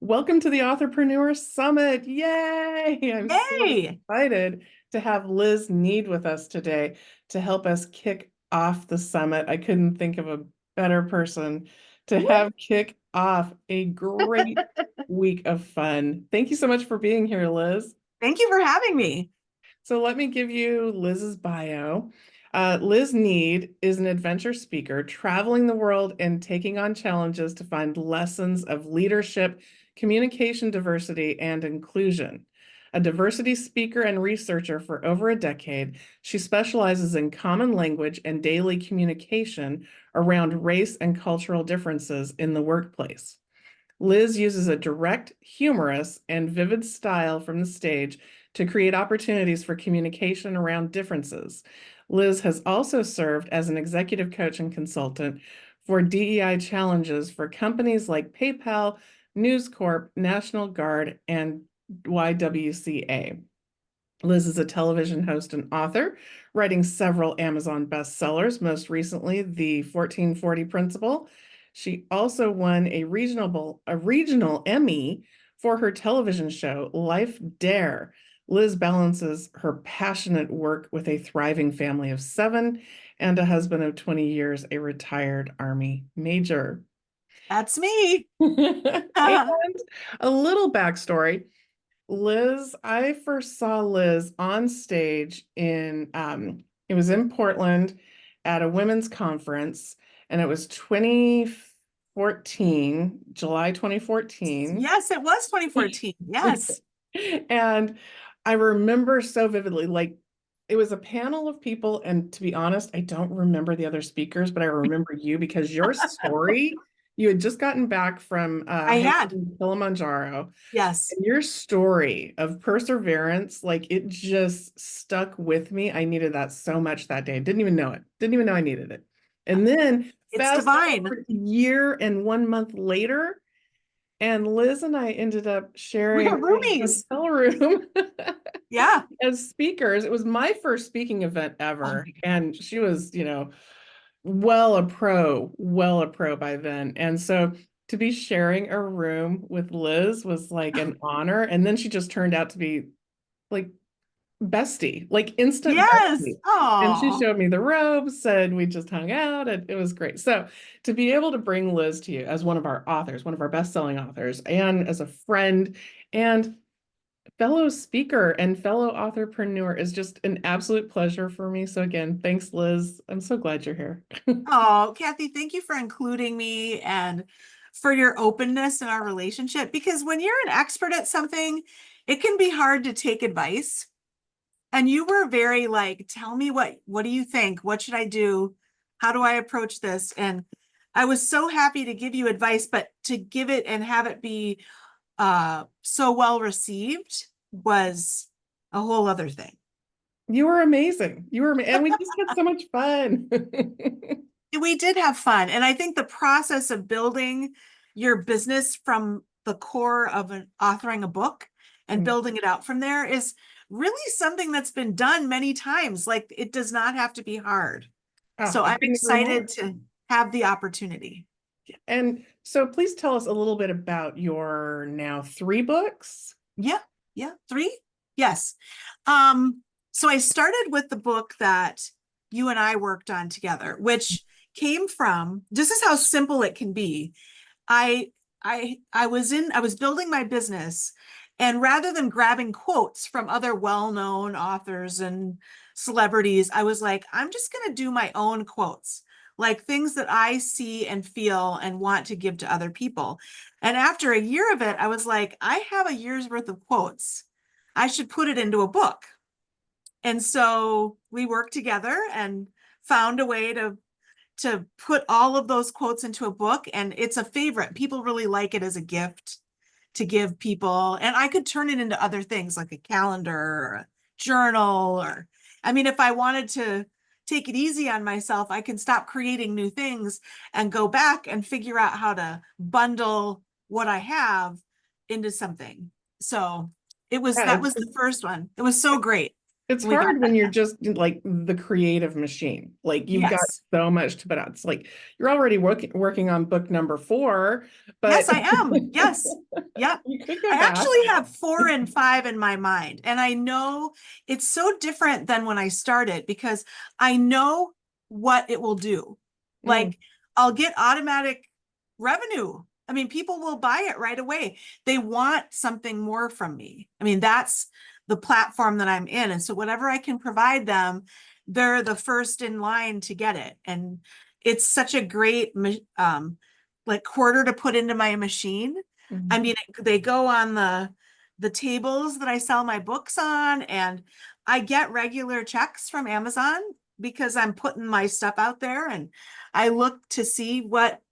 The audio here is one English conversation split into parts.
Welcome to the Authorpreneur Summit. Yay! I'm so Yay! excited to have Liz Nead with us today to help us kick off the summit. I couldn't think of a better person to have kick off a great week of fun. Thank you so much for being here, Liz. Thank you for having me. So let me give you Liz's bio. Liz Nead is an adventure speaker, traveling the world and taking on challenges to find lessons of leadership, communication, diversity, and inclusion. A diversity speaker and researcher for over a decade, she specializes in common language and daily communication around race and cultural differences in the workplace. Liz uses a direct, humorous, and vivid style from the stage to create opportunities for communication around differences. Liz has also served as an executive coach and consultant for DEI challenges for companies like PayPal, News Corp, National Guard, and YWCA. Liz is a television host and author, writing several Amazon bestsellers, most recently The 1440 Principle. She also won a regional Emmy for her television show, Life Dare. Liz balances her passionate work with a thriving family of 7 and a husband of 20 years, a retired Army major. That's me. And a little backstory. Liz, I first saw Liz on stage it was in Portland at a women's conference, and it was 2014, July 2014. Yes, it was 2014. Yes. And I remember so vividly, like it was a panel of people, and to be honest, I don't remember the other speakers, but I remember you because your story, you had just gotten back from I had. hiking Kilimanjaro. Yes. And your story of perseverance, like it just stuck with me. I needed that so much that day. Didn't even know it. Didn't even know I needed it. And then It's fast divine. forward a year and 1 month later, and Liz and I ended up We sharing are a roomies. hotel room Yeah. as speakers. It was my first speaking event Oh ever. my And she was, well a pro by then. And so to be sharing a room with Liz was like God. an honor. And then she just turned out to be like bestie, like instant Yes. bestie. And she Oh, showed me the ropes and we just hung out and it was great. So to be able to bring Liz to you as one of our authors, one of our best-selling authors, and as a friend and fellow speaker and fellow authorpreneur is just an absolute pleasure for me. So again, thanks, Liz. I'm so glad you're here. oh, Kathy, thank you for including me and for your openness in our relationship. Because when you're an expert at something, it can be hard to take advice. And you were very like, tell me what do you think? What should I do? How do I approach this? And I was so happy to give you advice, but to give it and have it be so well received was a whole other thing. You were amazing. And we just had so much fun. We did have fun. And I think the process of building your business from the core of authoring a book and building it out from there is really something that's been done many times. Like it does not have to be hard. Oh, So I I'm couldn't agree more. excited to have the opportunity. And so please tell us a little bit about your now 3 books. Yeah, yeah, 3. Yes. So I started with the book that you and I worked on together, which came from, this is how simple it can be. I was building my business, and rather than grabbing quotes from other well-known authors and celebrities, I was like, I'm just going to do my own quotes, like things that I see and feel and want to give to other people. And after a year of it, I was like, I have a year's worth of quotes. I should put it into a book. And so we worked together and found a way to put all of those quotes into a book, and it's a favorite. People really like it as a gift to give people, and I could turn it into other things like a calendar or a journal, or I mean, if I wanted to take it easy on myself, I can stop creating new things and go back and figure out how to bundle what I have into something. So that Yeah, was the first one. It was so great. It's We got hard when you're just like the creative machine. Like you've got yes. so much to put out. It's like you're already working on book number 4, Yes, but I am. Yes. Yep. you could go I back. actually have 4 and 5 in my mind. And I know it's so different than when I started because I know what it will do. Mm, Like I'll get automatic revenue. I mean, people will buy it right away. They want something more from me. I mean, that's the platform that I'm in. And so whatever I can provide them, they're the first in line to get it. And it's such a great like quarter to put into my machine. I mm, mean, they go on the tables that I sell my books on, and I get regular checks from Amazon because I'm putting my stuff out there, and I look to see what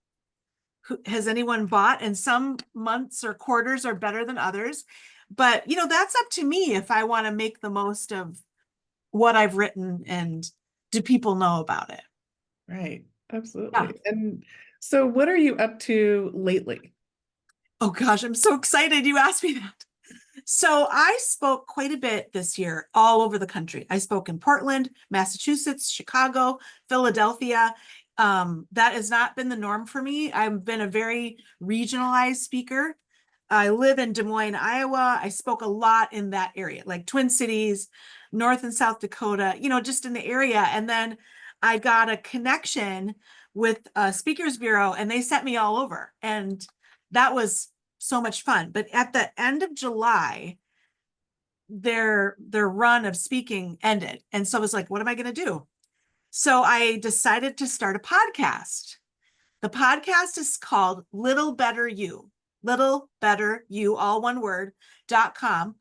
has anyone bought, and some months or quarters are better than others. But that's up to me if I want to make the most of what I've written and do people know about it. right. Yeah. Absolutely. And so what are you up to lately? Oh gosh, I'm so excited you asked me that. So I spoke quite a bit this year all over the country. I spoke in Portland, Massachusetts, Chicago, Philadelphia. That has not been the norm for me. I've been a very regionalized speaker. I live in Des Moines, Iowa. I spoke a lot in that area, like Twin Cities, North and South Dakota, just in the area. And then I got a connection with a speakers bureau and they sent me all over. And that was so much fun. But at the end of July, their run of speaking ended. And so I was like, what am I going to do? So I decided to start a podcast. The podcast is called Little Better You, Little Better You, all one word.com.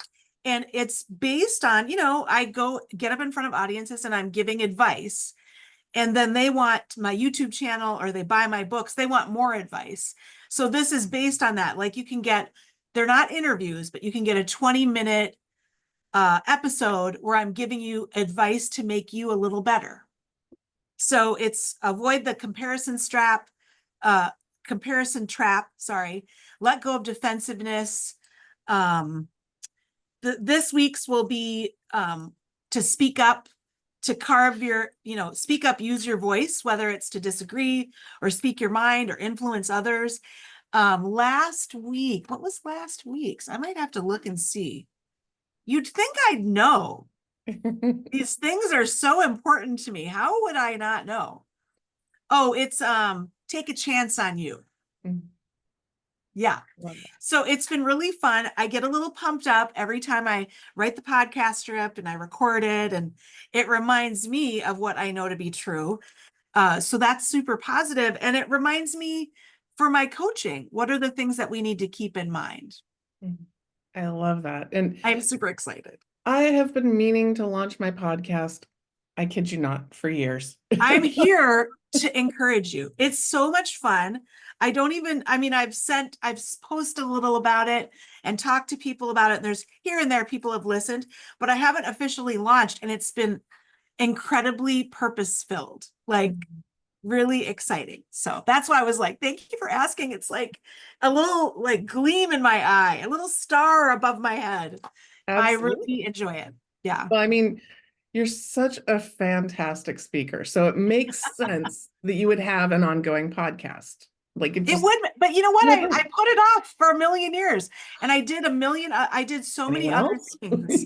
And it's based on, I go get up in front of audiences and I'm giving advice. And then they want my YouTube channel or they buy my books. They want more advice. So this is based on that. Like they're not interviews, but you can get a 20-minute episode where I'm giving you advice to make you a little better. So it's avoid the comparison trap, sorry, let go of defensiveness. Um, this week's will be to speak up, to speak up, use your voice, whether it's to disagree or speak your mind or influence others. Last week, what was last week's? I might have to look and see. You'd think I'd know. These things are so important to me. How would I not know? Oh, it's take a chance on you. Mm, Yeah. love that. So it's been really fun. I get a little pumped up every time I write the podcast script and I record it, and it reminds me of what I know to be true. So that's super positive. And it reminds me for my coaching, what are the things that we need to keep in mind? Mm, I love that. And I'm super excited. I have been meaning to launch my podcast, I kid you not, for years. I'm here to encourage you. It's so much fun. I mean, I've posted a little about it and talked to people about it. There's here and there people have listened, but I haven't officially launched, and it's been incredibly purpose filled, like really exciting. So that's why I was like, thank you for asking. It's like a little like gleam in my eye, a little star above my head. I Absolutely. really enjoy it. Yeah. Well, I mean, you're such a fantastic speaker. So it makes sense that you would have an ongoing podcast. Like it It just, would, but you know what? no I brainer. put it off for a million years, and I did so many Anyone other else? things.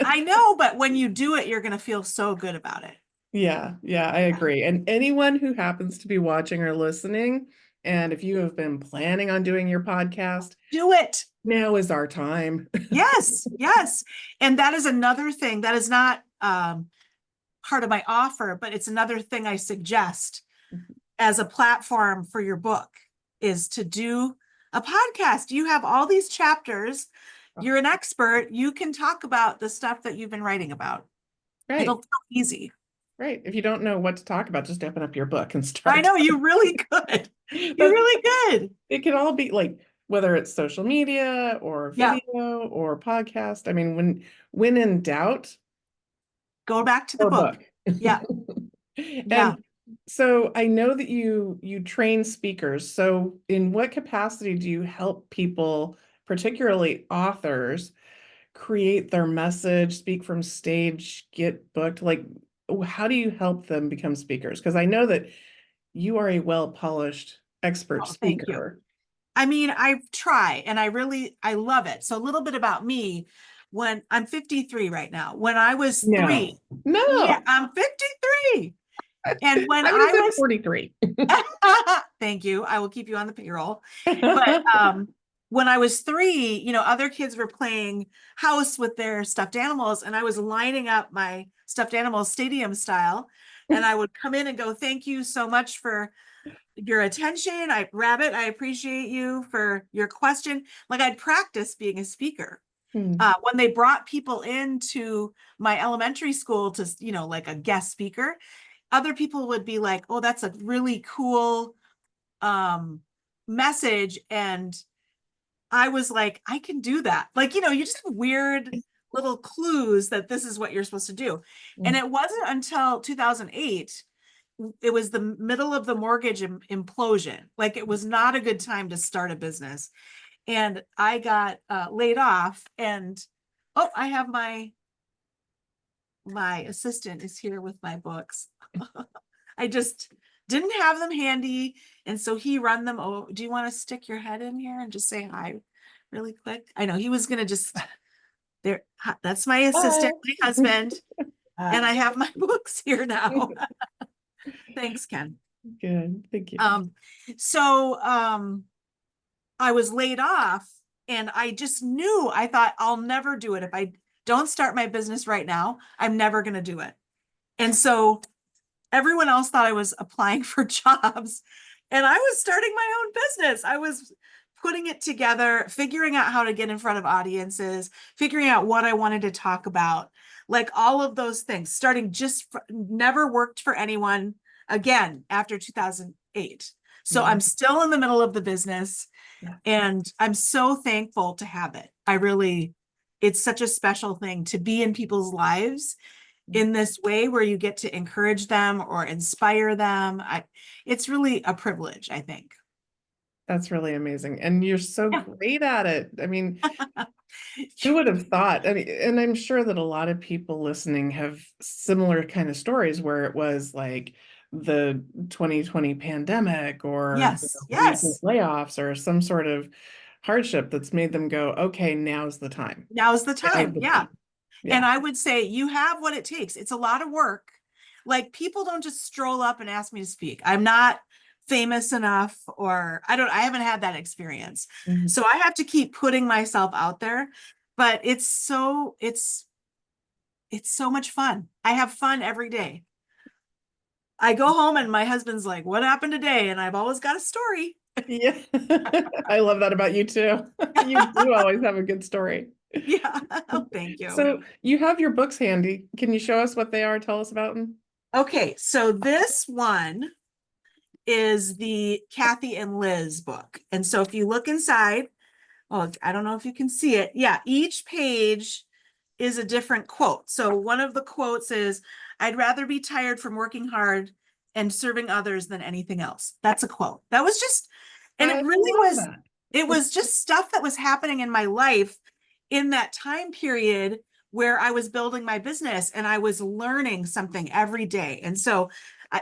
I know, but when you do it, you're going to feel so good about it. Yeah, yeah, I Yeah. agree. And anyone who happens to be watching or listening, and if you have been planning on doing your podcast, Do it. now is our time. Yes, yes. And that is another thing that is not part of my offer, but it's another thing I suggest as a platform for your book is to do a podcast. You have all these chapters. You're an expert. You can talk about the stuff that you've been writing about. It'll Right, feel easy. right. If you don't know what to talk about, just open up your book and I start. know you really could. You But really good. it can all be like whether it's social media or Yeah. video or podcast. I mean, when in doubt, Go back to the or book. book. Yeah. Yeah. And so I know that you train speakers. So in what capacity do you help people, particularly authors, create their message, speak from stage, get booked? Like, how do you help them become speakers? Because I know that you are a well-polished expert Oh, thank you. speaker. I mean, I try and I love it. So a little bit about me. When I'm 53 right now, when I was No, three, yeah, no. I'm 53. And when I would have I said was 43. thank you. I will keep you on the payroll. But when I was three, other kids were playing house with their stuffed animals, and I was lining up my stuffed animals stadium style. And I would come in and go, thank you so much for your attention. Rabbit, I appreciate you for your question. Like I'd practice being a speaker. Hmm. When they brought people into my elementary school to, like a guest speaker, other people would be like, oh, that's a really cool message. And I was like, I can do that. Like, you just have weird little clues that this is what you're supposed to do. And it wasn't until 2008, it was the middle of the mortgage implosion. Like it was not a good time to start a business. And I got laid off, and oh, I have my assistant is here with my books. I just didn't have them handy. And so he run them. Oh, do you want to stick your head in here and just say hi really quick? I know he was going to just there. That's my Hi. assistant, my husband. And I have my books here now. Thanks, Ken. Good. Thank you. Um, so I was laid off, and I just knew, I thought I'll never do it. If I don't start my business right now, I'm never going to do it. And so everyone else thought I was applying for jobs, and I was starting my own business. I was putting it together, figuring out how to get in front of audiences, figuring out what I wanted to talk about, like all of those things, starting never worked for anyone again after 2008. So I'm still in the middle of the business, Yeah. and I'm so thankful to have it. It's such a special thing to be in people's lives in this way where you get to encourage them or inspire them. It's really a privilege, I think. That's really amazing. And you're so Yeah. great at it. I mean, who would have thought? I mean, and I'm sure that a lot of people listening have similar kind of stories where it was like the 2020 pandemic or Yes, recent yes. layoffs or some sort of hardship that's made them go, okay, now's the time. Now's the Now's time. the Yeah. time. Yeah. And I would say you have what it takes. It's a lot of work. Like people don't just stroll up and ask me to speak. I'm not famous enough, or I haven't had that experience. Mhm. So I have to keep putting myself out there, but it's so much fun. I have fun every day. I go home and my husband's like, what happened today? And I've always got a story. Yeah. I love that about you too. You do always have a good story. Yeah. Oh, thank you. So you have your books handy. Can you show us what they are? Tell us about them. Okay. So this one is the Kathy and Liz book. And so if you look inside, oh, I don't know if you can see it. Yeah. Each page is a different quote. So one of the quotes is, I'd rather be tired from working hard and serving others than anything else. That's a quote. That was just, and I it really love was, that. it was just stuff that was happening in my life in that time period where I was building my business and I was learning something every day. And so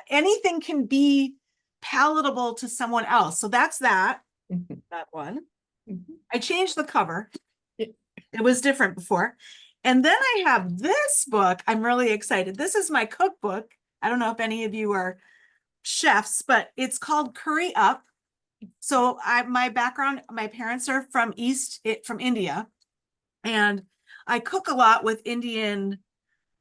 anything can be palatable to someone else. So that's that Mhm. one. Mhm. I changed the cover. Yeah. It was different before. And then I have this book. I'm really excited. This is my cookbook. I don't know if any of you are chefs, but it's called Curry Up. So my background, my parents are from from India, and I cook a lot with Indian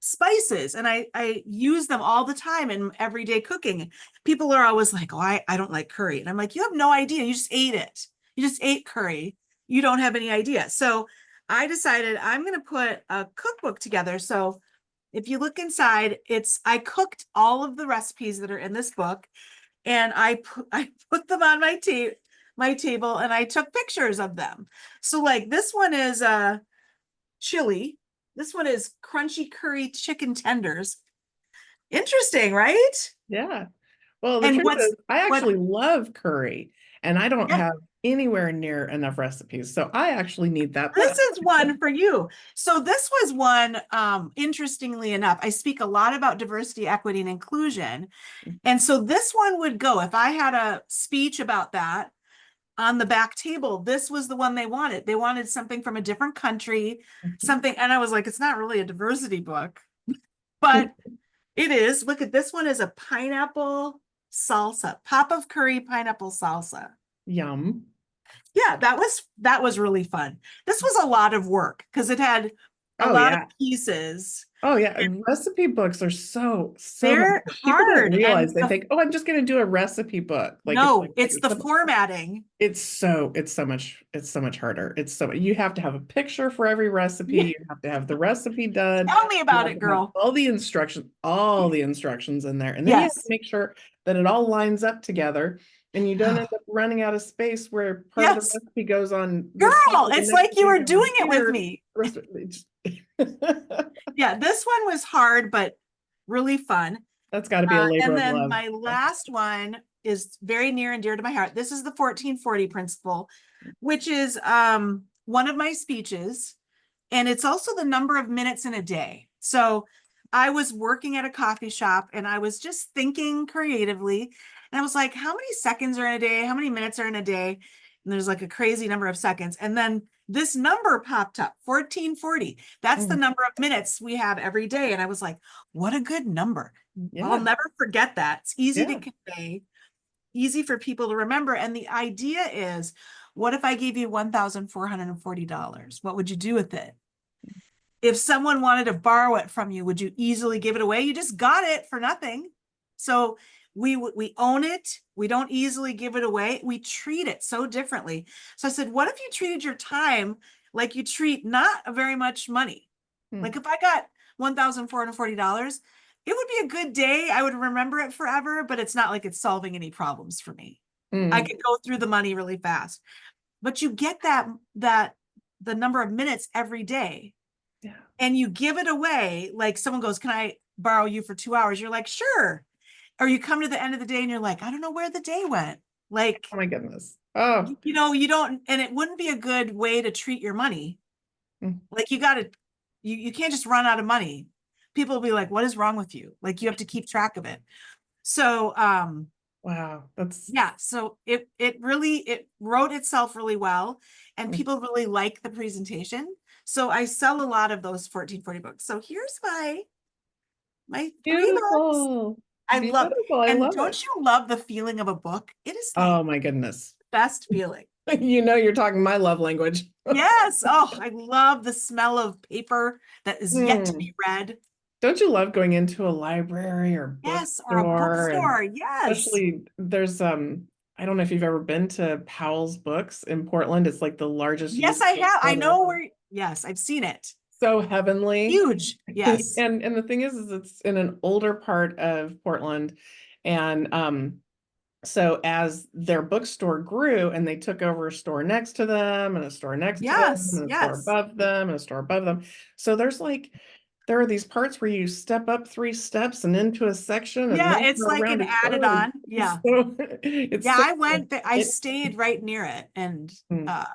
spices, and I use them all the time in everyday cooking. People are always like, oh, I don't like curry. And I'm like, you have no idea. You just ate it. You just ate curry. You don't have any idea. So I decided I'm going to put a cookbook together. So if you look inside, I cooked all of the recipes that are in this book, and I put them on my table, and I took pictures of them. So like this one is chili. This one is crunchy curry chicken tenders. Interesting, right? Yeah. Well, the And truth is, I what actually love curry, and I don't yeah, have anywhere near enough recipes. So I actually need that This book. is one for you. So this was one, interestingly enough, I speak a lot about diversity, equity, and inclusion. And so this one would go, if I had a speech about that on the back table, this was the one they wanted. They wanted something from a different country, something, and I was like, it's not really a diversity book, but it is. Look at this one is a pineapple salsa, pop of curry pineapple salsa. Yum. Yeah, that was really fun. This was a lot of work because it had a Oh lot of yeah. pieces. Oh yeah, And recipe books are so much they're fun. People don't hard. realize And they think, "Oh, I'm just going to do a recipe book." Like no, like it's the formatting. it's so much harder. It's so you have to have a picture for every recipe. Yeah, You have to have the recipe done. tell me You about have it, to have girl. all the instructions in there. And then you have to Yes. make sure that it all lines up together and you don't end up running out of space where part of the Yes. recipe goes on this Girl, side, the it's next like you thing were goes doing it with here. me. The rest of it, Yeah, this one was hard, but really fun. that's got to be a labor And of then love. my last one is very near and dear to my heart. This is the 1440 principle, which is one of my speeches. And it's also the number of minutes in a day. So I was working at a coffee shop and I was just thinking creatively. And I was like, how many seconds are in a day? How many minutes are in a day? And there's like a crazy number of seconds. And then this number popped up, 1440. That's the Mm, number of minutes we have every day. And I was like, what a good number. I'll yeah, never forget that. It's easy to yeah. convey, easy for people to remember. And the idea is, what if I gave you $1,440? What would you do with it? If someone wanted to borrow it from you, would you easily give it away? You just got it for nothing. So we own it. We don't easily give it away. We treat it so differently. So I said, what if you treated your time like you treat not very much money? Mm, Like if I got $1,440, it would be a good day. I would remember it forever, but it's not like it's solving any problems for me. I mm, could go through the money really fast. But you get that the number of minutes every day yeah. and you give it away. Like someone goes, can I borrow you for 2 hours? You're like, sure. Or you come to the end of the day and you're like, I don't know where the day went. Like, Oh my goodness. Oh. you don't, and it wouldn't be a good way to treat your money. Mm. Like you can't just run out of money. People will be like, what is wrong with you? Like you have to keep track of it. So, Wow. That's yeah, so it wrote itself really well and mm, people really like the presentation. So I sell a lot of those 1440 books. So here's my 3 books. beautiful. I love, Beautiful. I and love it. don't you love the feeling of a book? It is like Oh my goodness. the best feeling. You know you're talking my love language. Yes. Oh, I love the smell of paper that is yet to Mm. be read. Don't you love going into a library or Yes, or a bookstore and bookstore. Yes. especially there's I don't know if you've ever been to Powell's Books in Portland. It's like the largest Yes, used I have. I bookstore. know where, yes, I've seen it. So heavenly. Huge. Yes. And the thing is it's in an older part of Portland. And so as their bookstore grew and they took over a store next to them and a store next to them Yes. and a store Yes. above them and a store above them. So there are these parts where you step up 3 steps and into a section and Yeah, then it's go like around an a added curve. on. Yeah. So it's Yeah, so I went there. I it, stayed right near it and mm,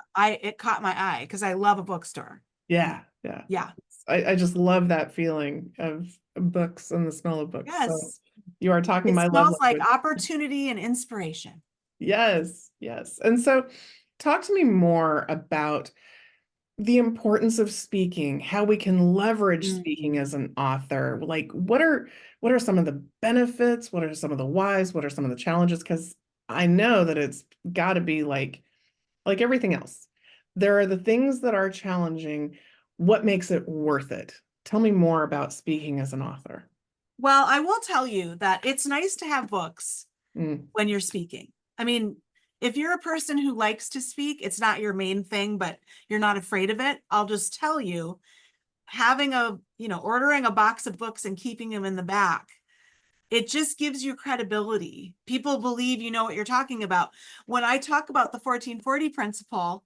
it caught my eye because I love a bookstore. yeah, yeah. Yeah. I just love that feeling of books and the smell of books. So Yes. you are talking It my love smells like language. opportunity and inspiration. Yes, yes. And so talk to me more about the importance of speaking, how we can leverage speaking as Mm. an author. Like what are some of the benefits? What are some of the whys? What are some of the challenges? Because I know that it's got to be like everything else. There are the things that are challenging. What makes it worth it? Tell me more about speaking as an author. Well, I will tell you that it's nice to have books Mm, when you're speaking. I mean, if you're a person who likes to speak, it's not your main thing, but you're not afraid of it. I'll just tell you, having ordering a box of books and keeping them in the back, it just gives you credibility. People believe you know what you're talking about. When I talk about the 1440 principle,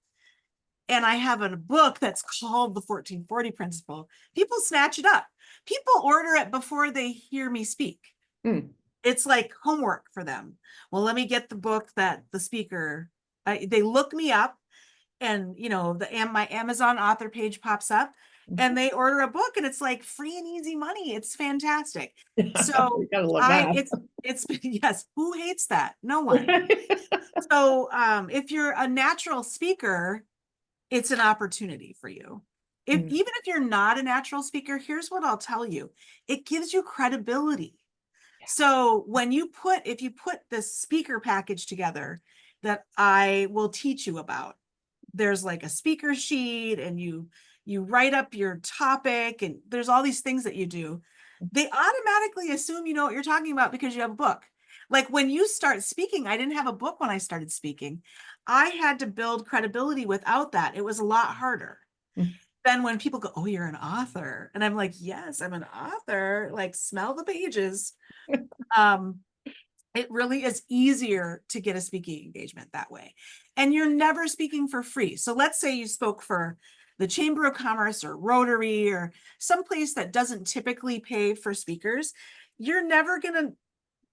and I have a book that's called the 1440 principle, people snatch it up. People order it before they hear me speak. mm, It's like homework for them. Well, let me get the book that the speaker They look me up, and my Amazon author page pops up, and they order a book, and it's like free and easy money. It's fantastic. So You gotta love I that. it's yes, who hates that? No one. Right? So if you're a natural speaker, it's an opportunity for you. Mm, Even if you're not a natural speaker, here's what I'll tell you. It gives you credibility. So if you put this speaker package together that I will teach you about, there's like a speaker sheet, and you write up your topic, and there's all these things that you do. They automatically assume you know what you're talking about because you have a book. Like when you start speaking, I didn't have a book when I started speaking. I had to build credibility without that. It was a lot harder. mm, Then when people go, "Oh, you're an author." And I'm like, "Yes, I'm an author." Like, smell the pages. Um, it really is easier to get a speaking engagement that way. And you're never speaking for free. So let's say you spoke for the Chamber of Commerce or Rotary or someplace that doesn't typically pay for speakers. You're never going to,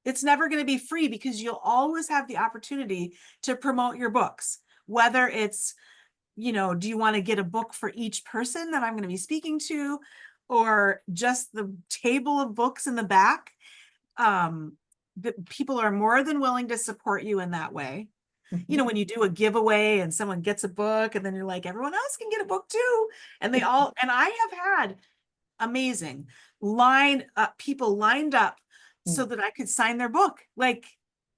it's never going to be free, because you'll always have the opportunity to promote your books. Whether it's, do you want to get a book for each person that I'm going to be speaking to, or just the table of books in the back? People are more than willing to support you in that way. mhm. When you do a giveaway and someone gets a book, and then you're like, everyone else can get a book too. And I have had amazing people lined up so Mm, that I could sign their book. Like,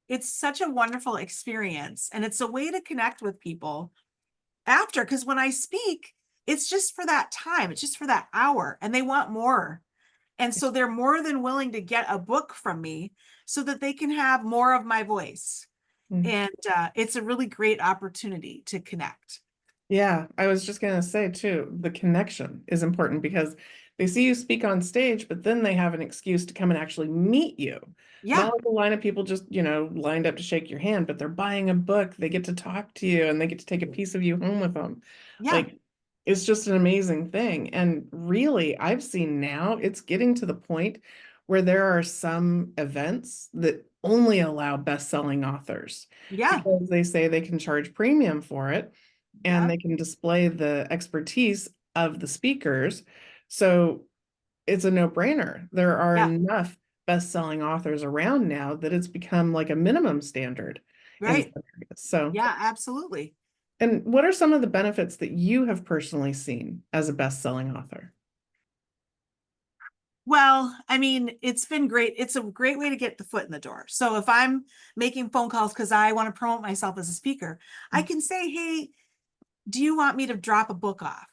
it's such a wonderful experience, and it's a way to connect with people after, because when I speak, it's just for that time, it's just for that hour, and they want more. And so they're more than willing to get a book from me so that they can have more of my voice. mm. And it's a really great opportunity to connect. Yeah, I was just gonna say too, the connection is important because they see you speak on stage, but then they have an excuse to come and actually meet you. Yeah, Not like a line of people just, lined up to shake your hand, but they're buying a book, they get to talk to you and they get to take a piece of you home with them. yeah, Like, it's just an amazing thing. And really, I've seen now it's getting to the point where there are some events that only allow best-selling authors yeah, because they say they can charge premium for it and yeah, they can display the expertise of the speakers. So it's a no-brainer. There are yeah, enough best-selling authors around now that it's become like a minimum standard in right. some areas. So, Yeah, absolutely. and what are some of the benefits that you have personally seen as a best-selling author? Well, I mean, it's been great. It's a great way to get the foot in the door. So if I'm making phone calls because I want to promote myself as a speaker, I can say, "Hey, do you want me to drop a book off?"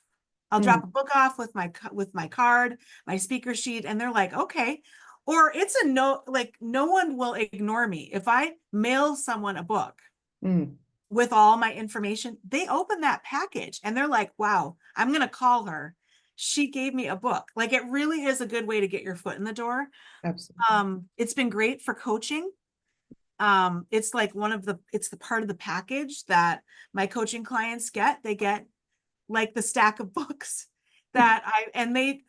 I'll Mm, drop a book off with my card, my speaker sheet, and they're like, "Okay." Or it's a no, like, no one will ignore me. If I mail someone a book mm, with all my information, they open that package and they're like, "Wow, I'm going to call her. She gave me a book." Like, it really is a good way to get your foot in the door. absolutely. It's been great for coaching. It's like it's the part of the package that my coaching clients get. They get like the stack of books and they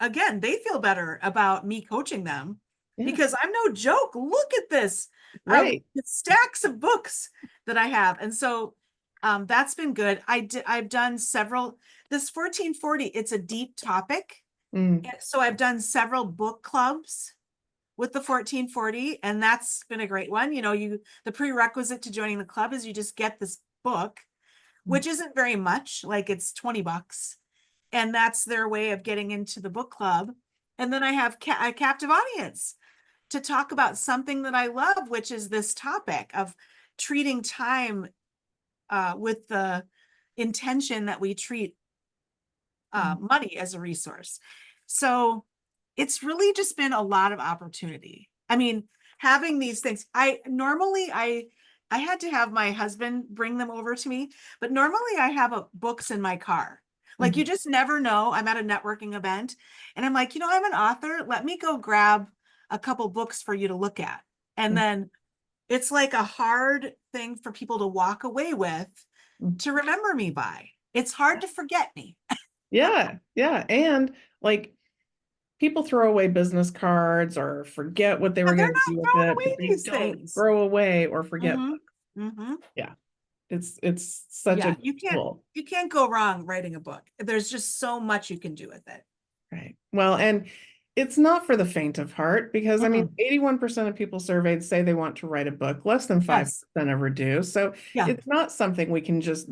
feel better about me coaching them, Yeah, because I'm no joke. Look at this, right. stacks of books that I have. And so that's been good. I've done several, this 1440, it's a deep topic. Mm, And so I've done several book clubs with the 1440, and that's been a great one. The prerequisite to joining the club is you just get this book, mm, which isn't very much, like it's $20. And that's their way of getting into the book club. And then I have a captive audience to talk about something that I love, which is this topic of treating time with the intention that we treat mm, money as a resource. So it's really just been a lot of opportunity. I mean, having these things, I had to have my husband bring them over to me, but normally I have books in my car. Like, mhm, you just never know. I'm at a networking event and I'm like, I'm an author. Let me go grab a couple books for you to look at. And mm, then it's like a hard thing for people to walk away with, mm. to remember me by. It's hard to forget me. Yeah, yeah. And like people throw away business cards or forget what they Yeah, were they're going to not do with throwing it, but away they these don't things. throw away or forget Mm-hmm. books. Mm-hmm. Yeah. It's such a Yeah, good tool. you can't go wrong writing a book. There's just so much you can do with it. Right. Well, and it's not for the faint of heart because I mean, Mm-mm. 81% of people surveyed say they want to write a book. Less than Yes. 5% ever do. So Yeah. it's not something we can just,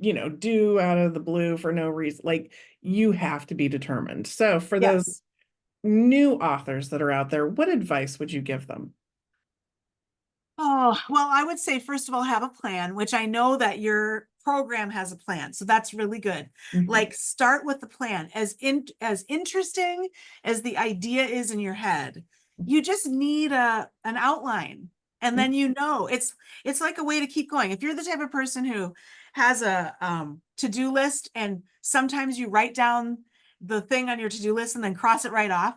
do out of the blue for no reason. Like you have to be determined. So for those Yes. new authors that are out there, what advice would you give them? Oh, well, I would say, first of all, have a plan, which I know that your program has a plan. So that's really good. Mhm. Like start with the plan. As interesting as the idea is in your head, you just need an outline. And then it's like a way to keep going. If you're the type of person who has a to-do list and sometimes you write down the thing on your to-do list and then cross it right off,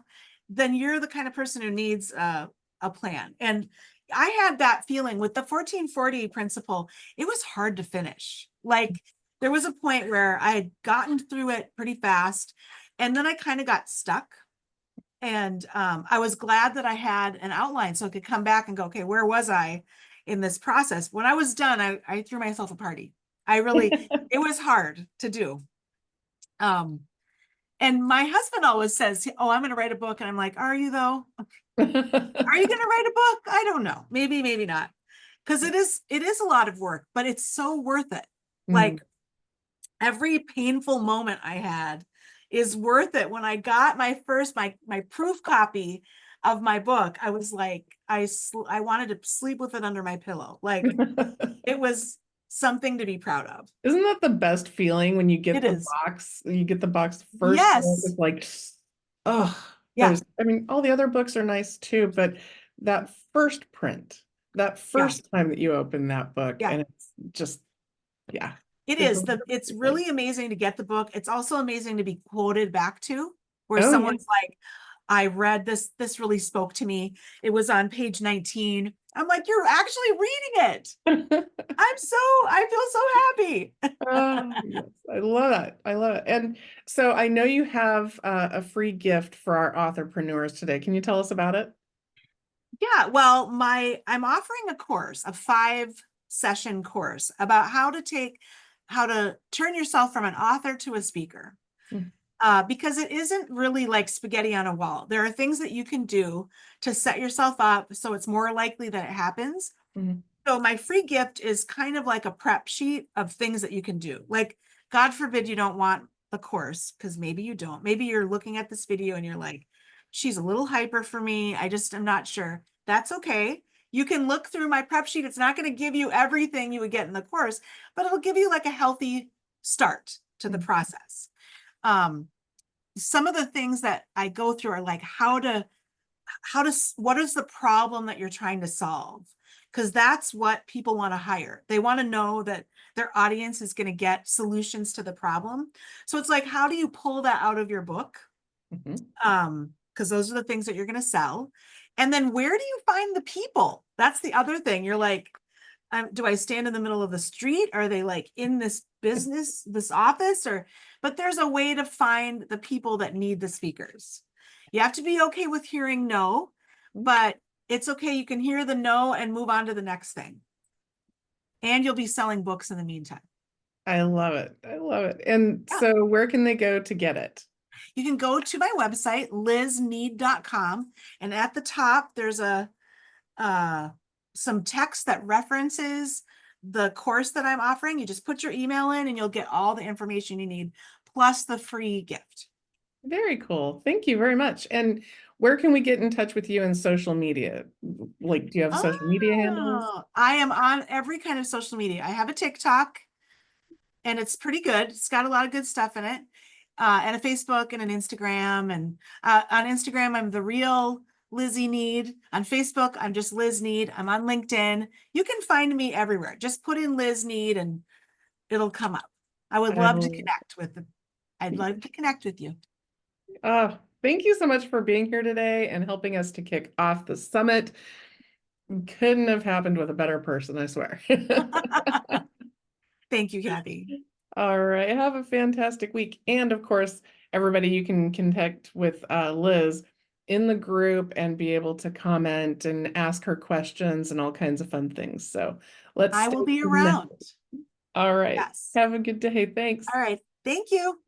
then you're the kind of person who needs a plan. And I had that feeling with the 1440 principle. It was hard to finish. Like there was a point where I had gotten through it pretty fast, and then I kind of got stuck. And I was glad that I had an outline so I could come back and go, okay, where was I in this process? When I was done, I threw myself a party. It was hard to do. Um, and my husband always says, oh, I'm going to write a book. And I'm like, are you though? Are you going to write a book? I don't know. Maybe, maybe not. Because it is a lot of work, but it's so worth it. Mhm. Like every painful moment I had is worth it. When I got my proof copy of my book, I was like, I wanted to sleep with it under my pillow. Like it was something to be proud of. Isn't that the best feeling when It is. you get the box first book, Yes. it's like, oh, Yeah. I mean, all the other books are nice too, but that first print, that Yeah. first time that you open that book Yeah. and it's just, yeah, It it's a is wonderful it's feeling. really amazing to get the book. It's also amazing to be quoted back to, where Oh yeah. someone's like, I read this really spoke to me. It was on page 19. I'm like, you're actually reading it. I feel so happy. Oh, yes, I love it. I love it. And so I know you have a free gift for our authorpreneurs today. Can you tell us about it? Yeah, well, I'm offering a course, a 5 session course about how to turn yourself from an author to a speaker. Mm. Because it isn't really like spaghetti on a wall. There are things that you can do to set yourself up so it's more likely that it happens. Mhm. So my free gift is kind of like a prep sheet of things that you can do. Like, God forbid you don't want the course, because maybe you don't. Maybe you're looking at this video and you're like, she's a little hyper for me. I just am not sure. That's okay. You can look through my prep sheet. It's not going to give you everything you would get in the course, but it'll give you like a healthy start to the Mm. process. Um, some of the things that I go through are like what is the problem that you're trying to solve? Because that's what people want to hire. They want to know that their audience is going to get solutions to the problem. So it's like, how do you pull that out of your book? Mhm. Because those are the things that you're going to sell. And then where do you find the people? That's the other thing. You're like, do I stand in the middle of the street? Are they like in this business, this office? But there's a way to find the people that need the speakers. You have to be okay with hearing no, but it's okay. You can hear the no and move on to the next thing. And you'll be selling books in the meantime. I love it. I love it. And Yeah. so where can they go to get it? You can go to my website, liznead.com. And at the top, there's uh, some text that references the course that I'm offering. You just put your email in and you'll get all the information you need, plus the free gift. Very cool. Thank you very much. And where can we get in touch with you in social media? Like, do you have social media handles? Oh, I am on every kind of social media. I have a TikTok and it's pretty good. It's got a lot of good stuff in it. And a Facebook and an Instagram. And on Instagram, I'm the real Lizzie Nead. On Facebook, I'm just Liz Nead. I'm on LinkedIn. You can find me everywhere. Just put in Liz Nead and it'll come up. I would love to Um, connect with them. I'd love to connect with you. thank you so much for being here today and helping us to kick off the summit. Couldn't have happened with a better person, I swear. Thank you, Kathy. All right. Have a fantastic week. And of course, everybody, you can connect with Liz in the group and be able to comment and ask her questions and all kinds of fun things. So let's I stay will be around. connected. All right. Yes. Have a good day. Thanks. All right. Thank you.